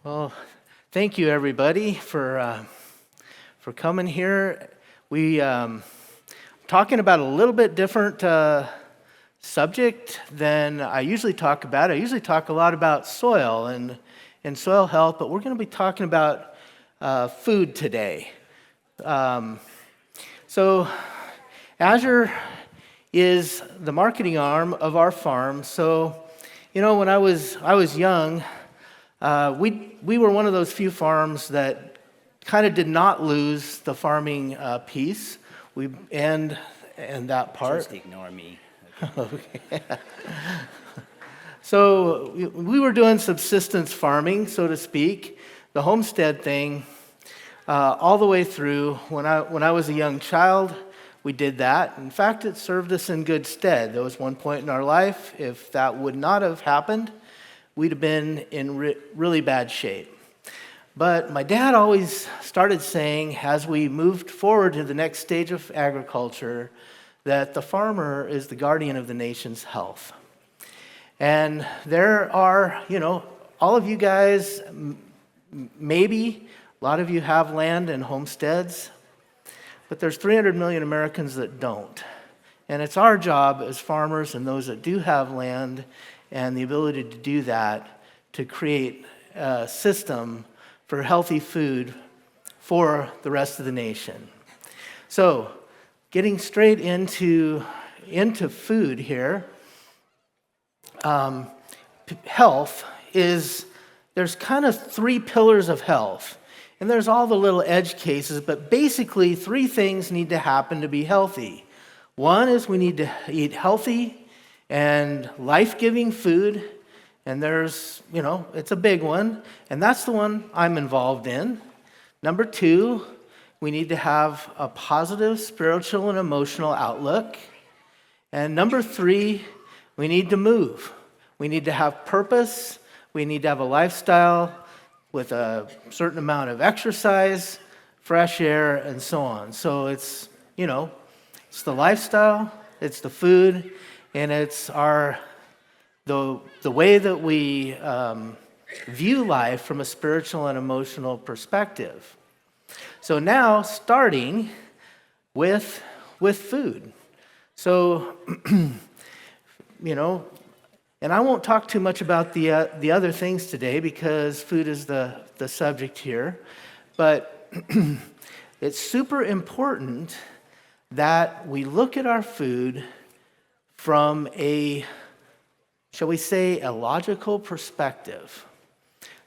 Well, thank you everybody for coming here. We talking about a little bit different subject than I usually talk about. I usually talk a lot about soil and soil health, but we're going to be talking about food today. So Azure is the marketing arm of our farm. So, you know, when I was young, we were one of those few farms that kind of did not lose the farming piece. And that part. Just ignore me. Okay. So we were doing subsistence farming, so to speak, the homestead thing, all the way through. When I was a young child, we did that. In fact, it served us in good stead. There was one point in our life, if that would not have happened, we'd have been in really bad shape. But my dad always started saying, as we moved forward to the next stage of agriculture, that the farmer is the guardian of the nation's health. And there are, you know, all of you guys, maybe a lot of you have land and homesteads, but there's 300 million Americans that don't. And it's our job as farmers and those that do have land and the ability to do that to create a system for healthy food for the rest of the nation. So, getting straight into food here, health is, there's kind of three pillars of health. And there's all the little edge cases, but basically three things need to happen to be healthy. One is we need to eat healthy and life-giving food. And there's, you know, it's a big one. And that's the one I'm involved in. Number two, we need to have a positive spiritual and emotional outlook. And number three, we need to move. We need to have purpose. We need to have a lifestyle with a certain amount of exercise, fresh air, and so on. So it's, you know, it's the lifestyle, it's the food, and it's the way that we view life from a spiritual and emotional perspective. So now, starting with food. So, you know, and I won't talk too much about the other things today because food is the subject here. But it's super important that we look at our food from a, shall we say, a logical perspective.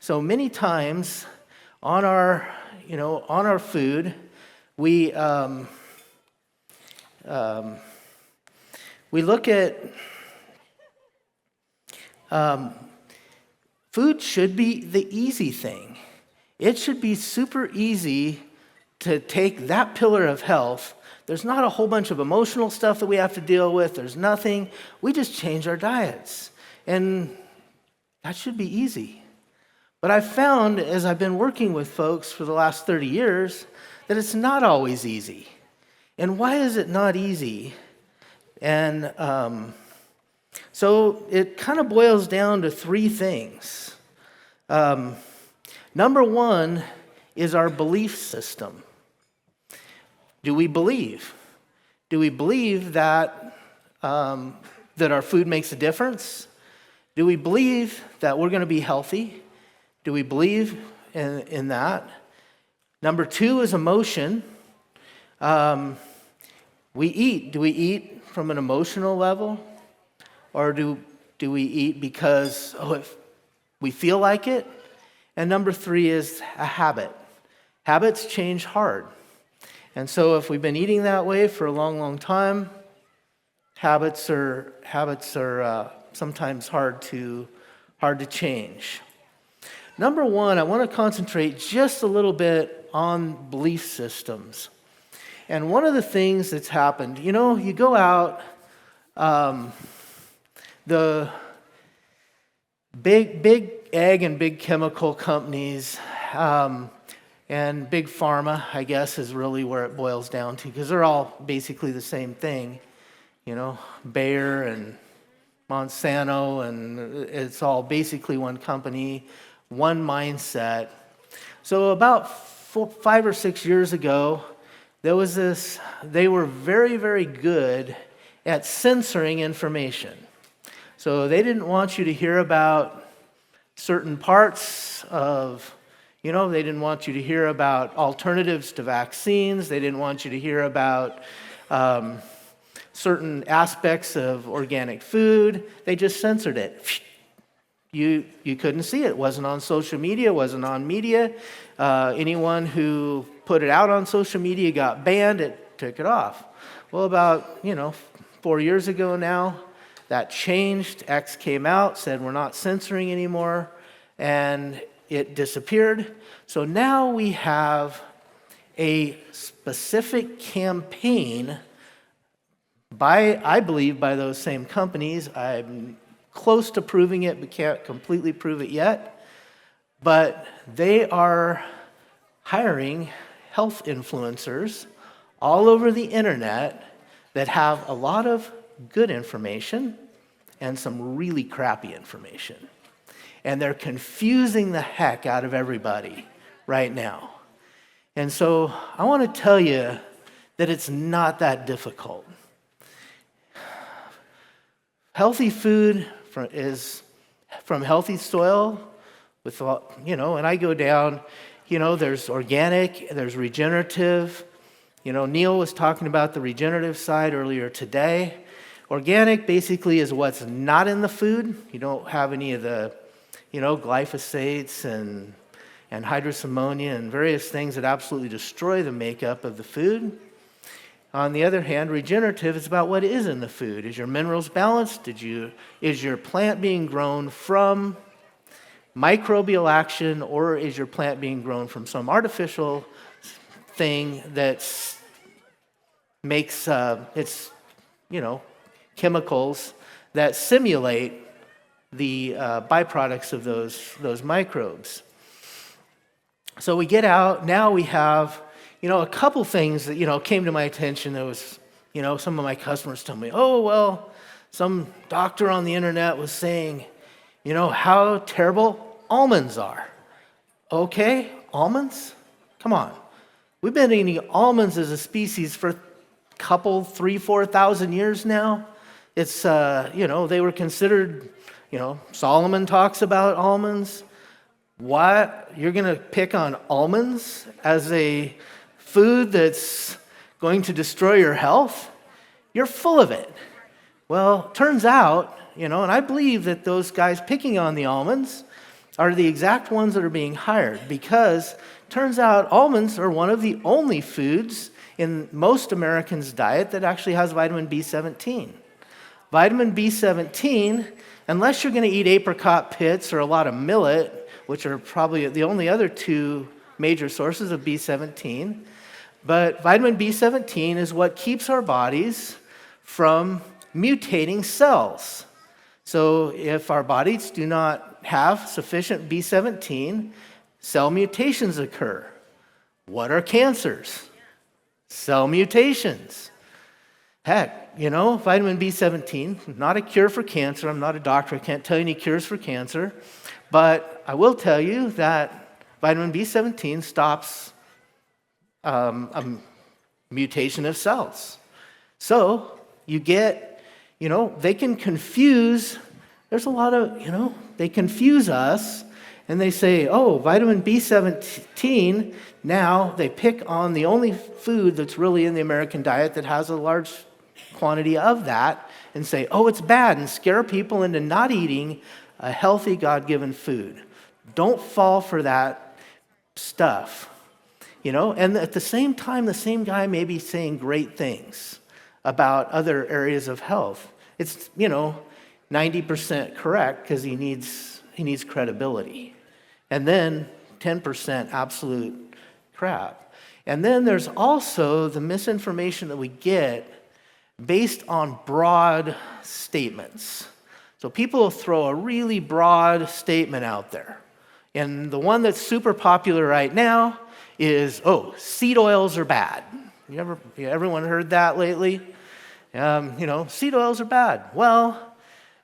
So many times on our food, we look at food should be the easy thing. It should be super easy to take that pillar of health. There's not a whole bunch of emotional stuff that we have to deal with. There's nothing. We just change our diets. And that should be easy. But I've found, as I've been working with folks for the last 30 years, that it's not always easy. And why is it not easy? And so it kind of boils down to three things. Number one is our belief system. Do we believe? Do we believe that our food makes a difference? Do we believe that we're going to be healthy? Do we believe in that? Number two is emotion. We eat. Do we eat from an emotional level? Or do we eat because we feel like it? And number three is a habit. Habits change hard. And so if we've been eating that way for a long, long time, habits are sometimes hard to change. Number one, I want to concentrate just a little bit on belief systems. And one of the things that's happened, you know, you go out, the big ag and big chemical companies and big pharma, I guess, is really where it boils down to, because they're all basically the same thing. Bayer and Monsanto, and it's all basically one company, one mindset. So about 5 or 6 years ago, they were very, very good at censoring information. So they didn't want you to hear about certain parts of, they didn't want you to hear about alternatives to vaccines. They didn't want you to hear about certain aspects of organic food. They just censored it. You couldn't see it. It wasn't on social media. It wasn't on media. Anyone who put it out on social media got banned. It took it off. Well, about 4 years ago now, that changed. X came out, said we're not censoring anymore, and it disappeared. So now we have a specific campaign I believe by those same companies. I'm close to proving it, but can't completely prove it yet. But they are hiring health influencers all over the internet that have a lot of good information and some really crappy information. And they're confusing the heck out of everybody right now. And so I want to tell you that it's not that difficult. Healthy food is from healthy soil, and I go down, there's organic, there's regenerative. Neil was talking about the regenerative side earlier today. Organic basically is what's not in the food. You don't have any of the, glyphosates and hydrous ammonia and various things that absolutely destroy the makeup of the food. On the other hand, regenerative is about what is in the food. Is your minerals balanced? Is your plant being grown from microbial action, or is your plant being grown from some artificial thing that makes chemicals that simulate the byproducts of those microbes? So we get out. Now we have a couple things that, came to my attention. There was, some of my customers told me, oh, well, some doctor on the internet was saying, how terrible almonds are. Okay, almonds? Come on. We've been eating almonds as a species for a couple, 4,000 years now. It's, they were considered, Solomon talks about almonds. What? You're going to pick on almonds as a food that's going to destroy your health? You're full of it. Well, turns out, and I believe that those guys picking on the almonds are the exact ones that are being hired, because turns out almonds are one of the only foods in most Americans' diet that actually has vitamin B17. Vitamin B17, unless you're going to eat apricot pits or a lot of millet, which are probably the only other two major sources of B17, but vitamin B17 is what keeps our bodies from mutating cells. So if our bodies do not have sufficient B17, cell mutations occur. What are cancers? Cell mutations. Heck, vitamin B17, not a cure for cancer. I'm not a doctor. I can't tell you any cures for cancer. But I will tell you that vitamin B17 stops a mutation of cells. So you get, they can confuse, there's a lot of, they confuse us, and they say, oh, vitamin B17, now they pick on the only food that's really in the American diet that has a large quantity of that, and say, oh, it's bad, and scare people into not eating a healthy, God-given food. Don't fall for that stuff. And at the same time, the same guy may be saying great things about other areas of health. It's, 90% correct because he needs credibility. And then 10% absolute crap. And then there's also the misinformation that we get based on broad statements. So people will throw a really broad statement out there. And the one that's super popular right now is, oh, seed oils are bad. Everyone heard that lately? Seed oils are bad. Well,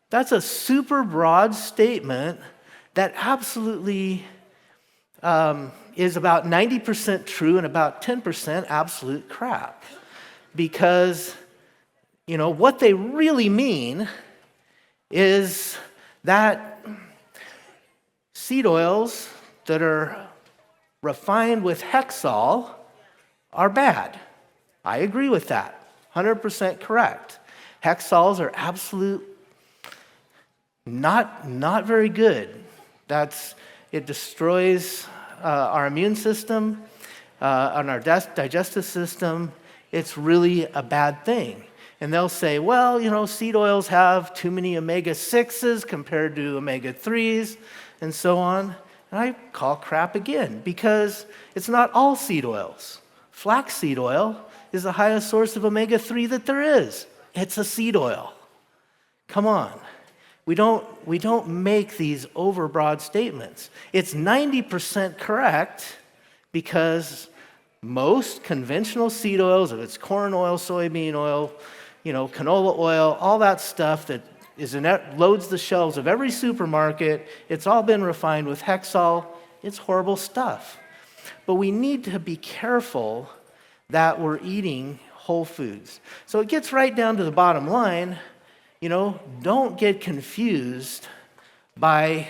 that's a super broad statement that absolutely is about 90% true and about 10% absolute crap. Because, what they really mean is that seed oils that are refined with Hexol are bad. I agree with that. 100% correct. Hexols are not very good. It destroys our immune system, and our digestive system. It's really a bad thing. And they'll say, well, seed oils have too many omega-6s compared to omega-3s, and so on. And I call crap again, because it's not all seed oils. Flaxseed oil is the highest source of omega-3 that there is. It's a seed oil. Come on. We don't make these overbroad statements. It's 90% correct, because most conventional seed oils, if it's corn oil, soybean oil, canola oil, all that stuff that loads the shelves of every supermarket, it's all been refined with Hexol. It's horrible stuff. But we need to be careful that we're eating whole foods. So it gets right down to the bottom line. Don't get confused by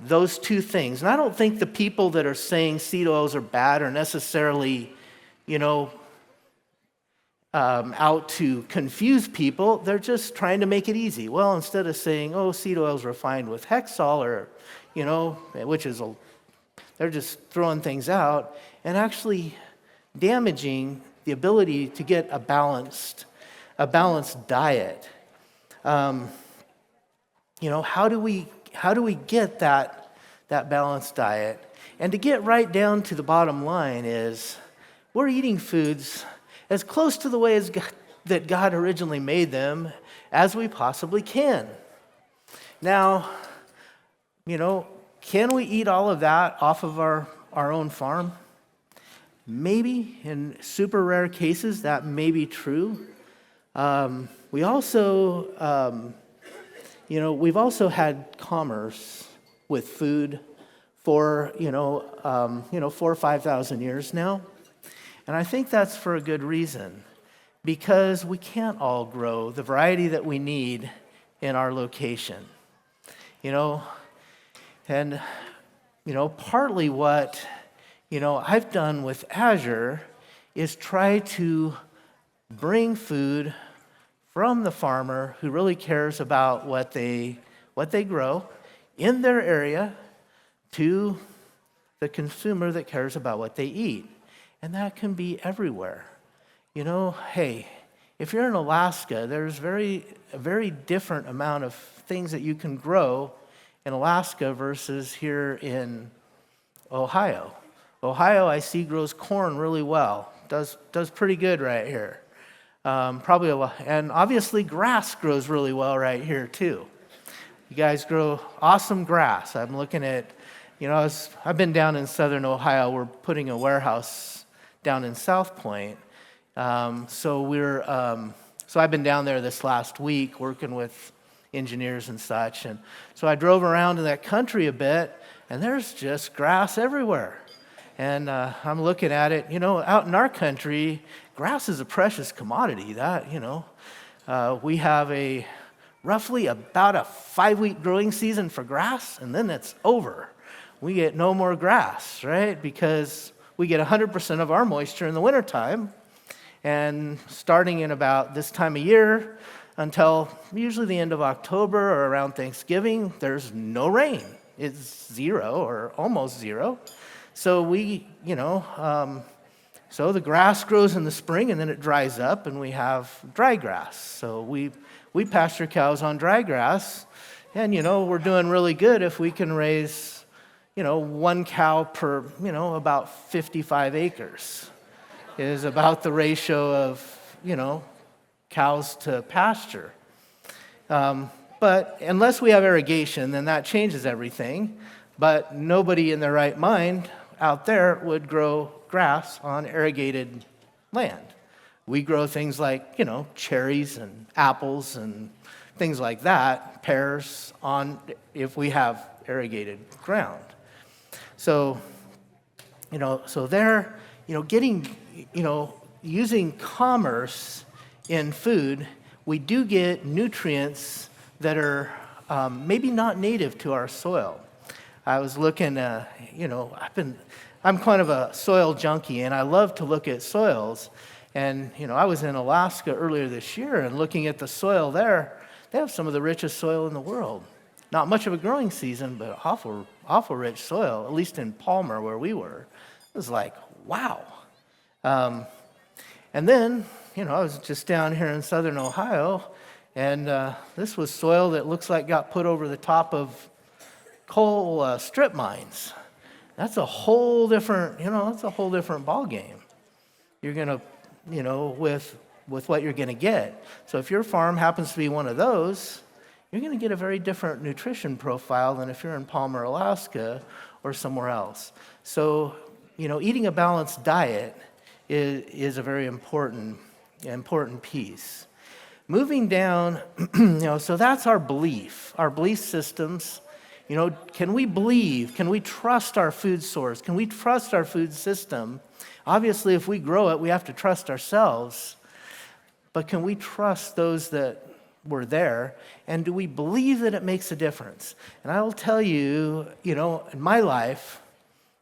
those two things. And I don't think the people that are saying seed oils are bad are necessarily, out to confuse people. They're just trying to make it easy. Well, instead of saying, seed oils refined with Hexol, or, they're just throwing things out and actually damaging the ability to get a balanced diet. How do we get that balanced diet? And to get right down to the bottom line is, we're eating foods as close to the way that God originally made them as we possibly can. Now, can we eat all of that off of our own farm? Maybe. In super rare cases, that may be true. We also, we've also had commerce with food for, 4,000 or 5,000 years now. And I think that's for a good reason, because we can't all grow the variety that we need in our location. And, partly what, I've done with Azure is try to bring food from the farmer who really cares about what they grow in their area to the consumer that cares about what they eat. And that can be everywhere. Hey, if you're in Alaska, there's a very different amount of things that you can grow in Alaska versus here in Ohio. Ohio, I see, grows corn really well. Does pretty good right here. Probably a lot, and obviously grass grows really well right here too. You guys grow awesome grass. I'm looking at, I've been down in southern Ohio. We're putting a warehouse down in South Point. So I've been down there this last week working with engineers and such. And so I drove around in that country a bit, and there's just grass everywhere. And I'm looking at it, out in our country, grass is a precious commodity. We have roughly about a 5-week growing season for grass, and then it's over. We get no more grass, right? Because we get 100% of our moisture in the wintertime, and starting in about this time of year until usually the end of October or around Thanksgiving, there's no rain. It's zero or almost zero. So so the grass grows in the spring and then it dries up and we have dry grass. So we pasture cows on dry grass, and we're doing really good if we can raise one cow per, about 55 acres is about the ratio of, cows to pasture. But unless we have irrigation, then that changes everything. But nobody in their right mind out there would grow grass on irrigated land. We grow things like, cherries and apples and things like that, pears, if we have irrigated ground. So, so they're, using commerce in food, we do get nutrients that are maybe not native to our soil. I was looking, I'm kind of a soil junkie, and I love to look at soils. And, I was in Alaska earlier this year, and looking at the soil there, they have some of the richest soil in the world. Not much of a growing season, but awful rich soil, at least in Palmer where we were. It was like, wow. And then, I was just down here in southern Ohio, and this was soil that looks like got put over the top of coal strip mines. That's a whole different, ball game. You're gonna, with what you're gonna get. So if your farm happens to be one of those, you're gonna get a very different nutrition profile than if you're in Palmer, Alaska, or somewhere else. So, eating a balanced diet is a very important piece. Moving down, so that's our belief systems. Can we believe? Can we trust our food source? Can we trust our food system? Obviously, if we grow it, we have to trust ourselves. But can we trust those that were there? And do we believe that it makes a difference? And I will tell you, in my life,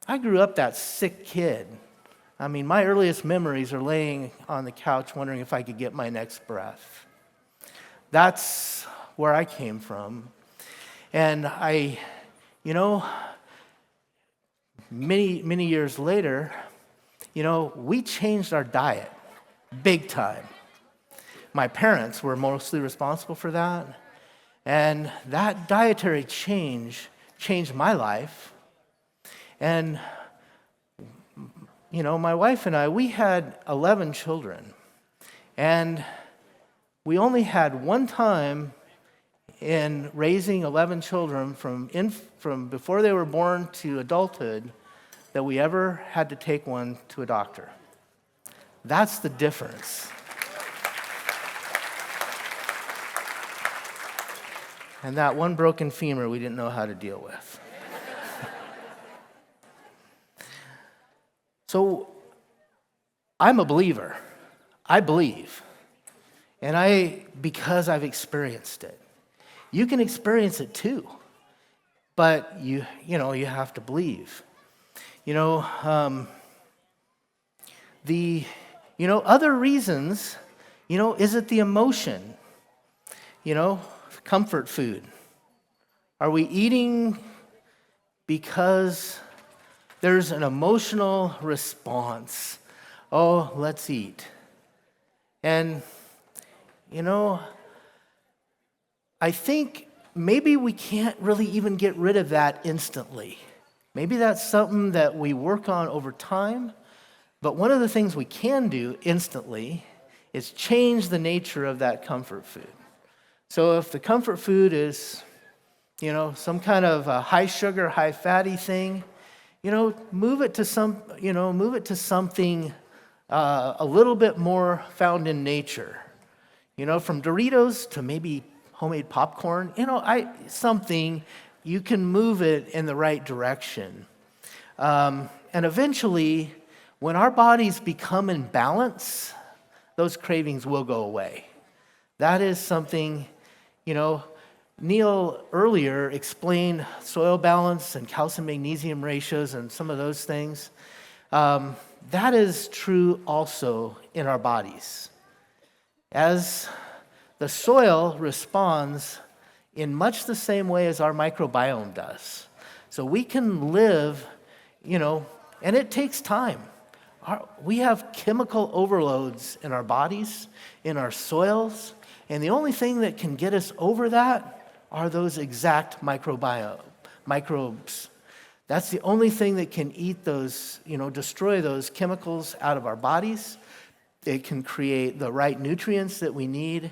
I grew up that sick kid. I mean, my earliest memories are laying on the couch wondering if I could get my next breath. That's where I came from. And many years later, we changed our diet big time. My parents were mostly responsible for that. And that dietary change changed my life. And, my wife and I, we had 11 children. And we only had one time in raising 11 children from before they were born to adulthood that we ever had to take one to a doctor. That's the difference. And that one broken femur we didn't know how to deal with. So I'm a believer. I believe. And because I've experienced it. You can experience it too, but you have to believe. Other reasons, is it the emotion? Comfort food. Are we eating because there's an emotional response? Oh, let's eat. And, I think maybe we can't really even get rid of that instantly. Maybe that's something that we work on over time. But one of the things we can do instantly is change the nature of that comfort food. So if the comfort food is, some kind of a high sugar, high fatty thing, move it to something a little bit more found in nature. From Doritos to maybe homemade popcorn, something, you can move it in the right direction. And eventually, when our bodies become in balance, those cravings will go away. That is something, Neil earlier explained soil balance and calcium-magnesium ratios and some of those things. That is true also in our bodies. As the soil responds in much the same way as our microbiome does. So we can live, and it takes time. We have chemical overloads in our bodies, in our soils, and the only thing that can get us over that are those exact microbes. That's the only thing that can eat those, destroy those chemicals out of our bodies. It can create the right nutrients that we need.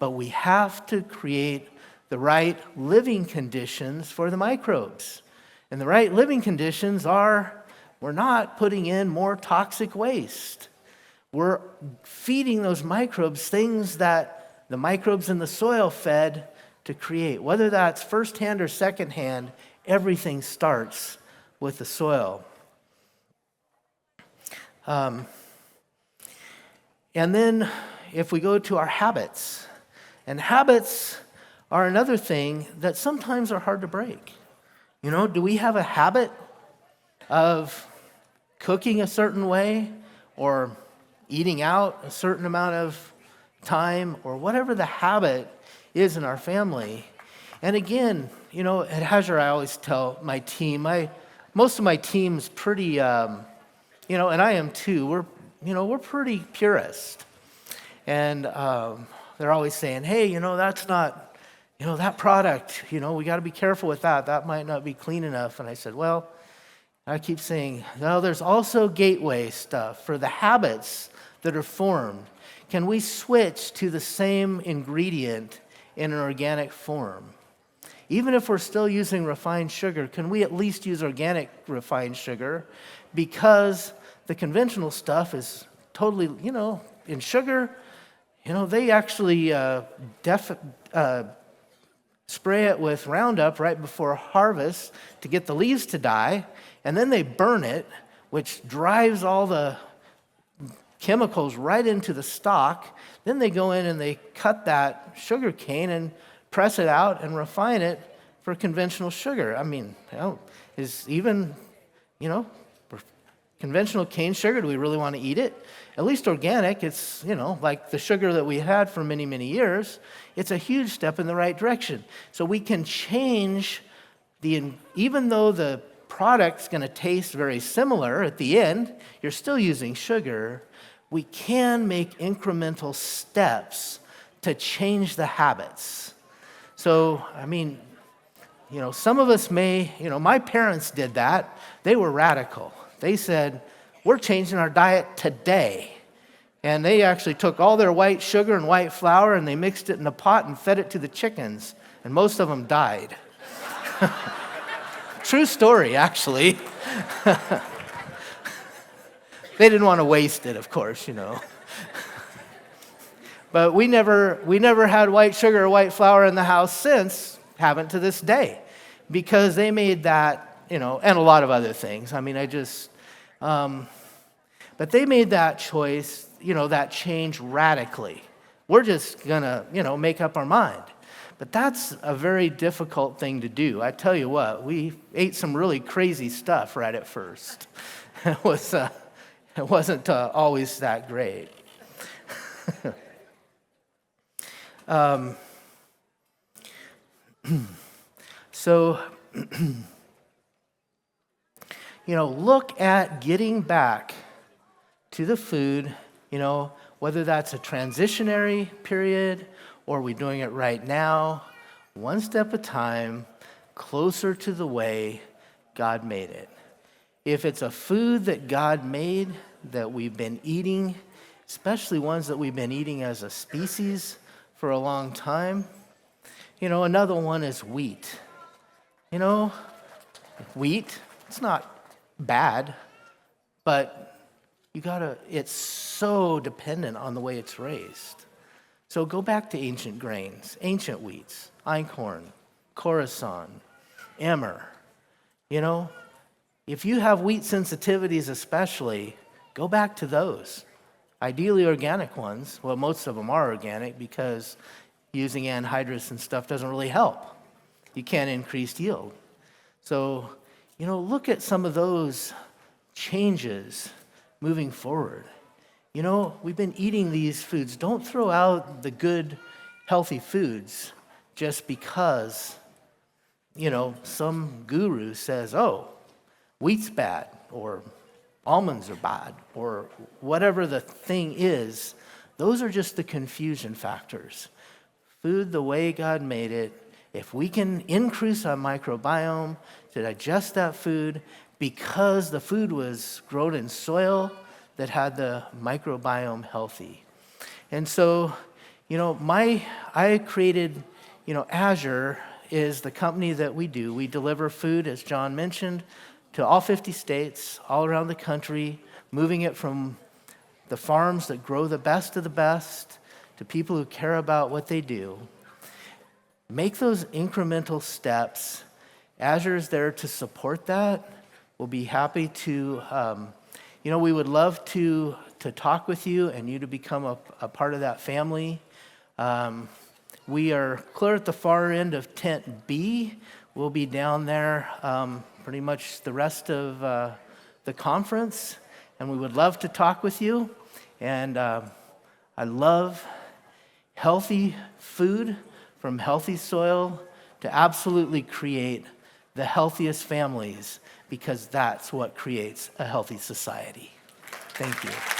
But we have to create the right living conditions for the microbes. And the right living conditions are, we're not putting in more toxic waste. we're feeding those microbes things that the microbes in the soil fed to create. Whether that's firsthand or secondhand, everything starts with the soil. And then if we go to our habits, and habits are another thing that sometimes are hard to break. Do we have a habit of cooking a certain way or eating out a certain amount of time or whatever the habit is in our family? And again, at Azure, I always tell my team, most of my team's pretty, and I am too, we're pretty purist. And they're always saying, hey, that's not, that product, we got to be careful with that. That might not be clean enough. And I said, well, I keep saying, no, there's also gateway stuff for the habits that are formed. Can we switch to the same ingredient in an organic form? Even if we're still using refined sugar, can we at least use organic refined sugar? Because the conventional stuff is totally, in sugar, they actually spray it with Roundup right before harvest to get the leaves to die, and then they burn it, which drives all the chemicals right into the stalk. Then they go in and they cut that sugar cane and press it out and refine it for conventional sugar. I mean, is even, conventional cane sugar, do we really want to eat it? At least organic, it's, like the sugar that we had for many, many years. It's a huge step in the right direction. So we can change even though the product's going to taste very similar at the end, you're still using sugar, we can make incremental steps to change the habits. So, some of us may, my parents did that. They were radical. They said, we're changing our diet today. And they actually took all their white sugar and white flour and they mixed it in a pot and fed it to the chickens. And most of them died. True story, actually. They didn't want to waste it, of course, But we never had white sugar or white flour in the house since, haven't to this day, because they made that, and a lot of other things. But they made that choice, that change radically. We're just gonna, make up our mind. But that's a very difficult thing to do. I tell you what, we ate some really crazy stuff right at first. It wasn't always that great. So, look at getting back to the food, whether that's a transitionary period or we're doing it right now, one step at a time, closer to the way God made it. If it's a food that God made that we've been eating, especially ones that we've been eating as a species for a long time, another one is wheat. Wheat, it's not bad, but it's so dependent on the way it's raised. So go back to ancient grains, ancient wheats, einkorn, Khorasan, emmer. If you have wheat sensitivities especially, go back to those. Ideally organic ones. Well, most of them are organic because using anhydrous and stuff doesn't really help. You can't increase yield. So, look at some of those changes moving forward. We've been eating these foods. Don't throw out the good, healthy foods just because, some guru says, oh, wheat's bad, or almonds are bad, or whatever the thing is. Those are just the confusion factors. Food the way God made it, if we can increase our microbiome to digest that food because the food was grown in soil that had the microbiome healthy. And so, I created, Azure is the company that we do. We deliver food, as John mentioned, to all 50 states, all around the country, moving it from the farms that grow the best of the best, to people who care about what they do. Make those incremental steps. Azure is there to support that. We'll be happy to, we would love to talk with you and you to become a part of that family. We are clear at the far end of tent B. We'll be down there pretty much the rest of the conference, and we would love to talk with you. And I love healthy food from healthy soil to absolutely create the healthiest families, because that's what creates a healthy society. Thank you.